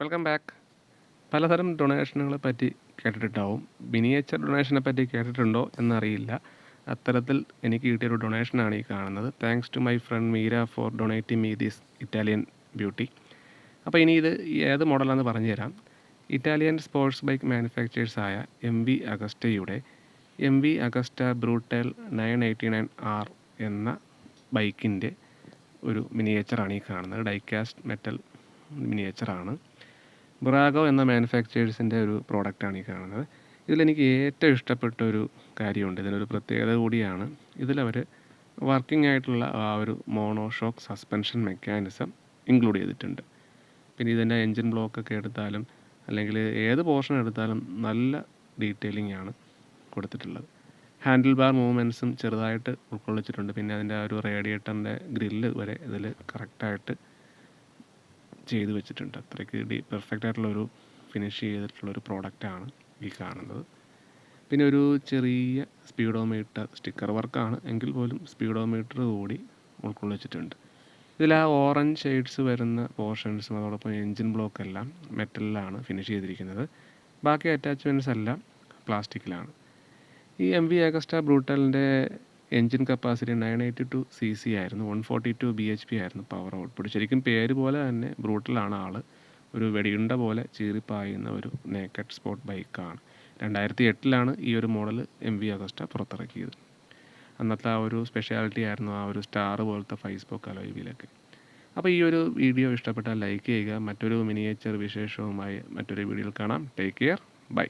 Welcome back. പലതരം ഡൊണേഷനുകളെ പറ്റി കേട്ടിട്ടുണ്ടാവും. മിനിയേച്ചർ ഡൊണേഷനെ പറ്റി കേട്ടിട്ടുണ്ടോ എന്നറിയില്ല. അത്തരത്തിൽ എനിക്ക് കിട്ടിയൊരു ഡൊണേഷനാണ് ഈ കാണുന്നത്. Thanks to my friend Meera for donating me this Italian beauty. അപ്പോൾ ഇനി ഇത് ഏത് മോഡലാണെന്ന് പറഞ്ഞു തരാം. ഇറ്റാലിയൻ സ്പോർട്സ് ബൈക്ക് മാനുഫാക്ചേഴ്സായ MV അഗസ്റ്റയുടെ MV അഗസ്റ്റ ബ്രൂട്ടൽ 989R എന്ന ബൈക്കിൻ്റെ ഒരു മിനിയേച്ചറാണ് ഈ കാണുന്നത്. Die-cast metal മിനിയേച്ചറാണ്. ബ്രാഗോ എന്ന മാനുഫാക്ചേഴ്സിൻ്റെ ഒരു പ്രോഡക്റ്റാണ് ഈ കാണുന്നത്. ഇതിലെനിക്ക് ഏറ്റവും ഇഷ്ടപ്പെട്ട ഒരു കാര്യമുണ്ട്. ഇതിനൊരു പ്രത്യേകത കൂടിയാണ്. ഇതിലവർ വർക്കിംഗ് ആയിട്ടുള്ള ആ ഒരു മോണോഷോക്ക് സസ്പെൻഷൻ മെക്കാനിസം ഇൻക്ലൂഡ് ചെയ്തിട്ടുണ്ട്. പിന്നെ ഇതിൻ്റെ എൻജിൻ ബ്ലോക്കൊക്കെ എടുത്താലും അല്ലെങ്കിൽ ഏത് പോർഷൻ എടുത്താലും നല്ല ഡീറ്റെയിലിംഗ് ആണ് കൊടുത്തിട്ടുള്ളത്. ഹാൻഡിൽ ബാർ മൂവ്മെൻറ്റ്സും ചെറുതായിട്ട് ഉൾക്കൊള്ളിച്ചിട്ടുണ്ട്. പിന്നെ അതിൻ്റെ ആ ഒരു റേഡിയേറ്ററിൻ്റെ ഗ്രില്ല് വരെ ഇതിൽ കറക്റ്റായിട്ട് ചെയ്ത് വെച്ചിട്ടുണ്ട്. അത്രയ്ക്ക് പെർഫെക്റ്റ് ആയിട്ടുള്ളൊരു ഫിനിഷ് ചെയ്തിട്ടുള്ളൊരു പ്രോഡക്റ്റാണ് ഈ കാണുന്നത്. പിന്നെ ഒരു ചെറിയ സ്പീഡോമീറ്റർ സ്റ്റിക്കർ വർക്കാണ് എങ്കിൽ പോലും സ്പീഡോമീറ്റർ കൂടി ഉൾക്കൊള്ളിച്ചിട്ടുണ്ട്. ഇതിൽ ആ ഓറഞ്ച് ഷെയ്ഡ്സ് വരുന്ന പോർഷൻസും അതോടൊപ്പം എൻജിൻ ബ്ലോക്ക് എല്ലാം മെറ്റലിലാണ് ഫിനിഷ് ചെയ്തിരിക്കുന്നത്. ബാക്കി അറ്റാച്ച്മെൻറ്റ്സ് എല്ലാം പ്ലാസ്റ്റിക്കിലാണ്. ഈ MV അഗസ്റ്റ ബ്രൂട്ടലിൻ്റെ എൻജിൻ കപ്പാസിറ്റി 982 cc ആയിരുന്നു. 142 bhp ആയിരുന്നു പവർ ഔട്ട്പുട്ട്. ശരിക്കും പേര് പോലെ തന്നെ ബ്രൂട്ടലാണ് ആൾ. ഒരു വെടിയുണ്ട പോലെ ചീറിപ്പായുന്ന ഒരു നേക്കഡ് സ്പോർട്ട് ബൈക്കാണ്. 2008 ഈ ഒരു മോഡൽ MV അഗസ്റ്റ പുറത്തിറക്കിയത്. അന്നത്തെ ആ ഒരു സ്പെഷ്യാലിറ്റി ആയിരുന്നു ആ ഒരു സ്റ്റാർ പോലത്തെ ഫേസ്ബുക്ക് അലോയ് വീലൊക്കെ. അപ്പോൾ ഈ ഒരു വീഡിയോ ഇഷ്ടപ്പെട്ടാൽ ലൈക്ക് ചെയ്യുക. മറ്റൊരു മിനിയേച്ചർ വിശേഷവുമായി മറ്റൊരു വീഡിയോയിൽ കാണാം. Take care. ബൈ.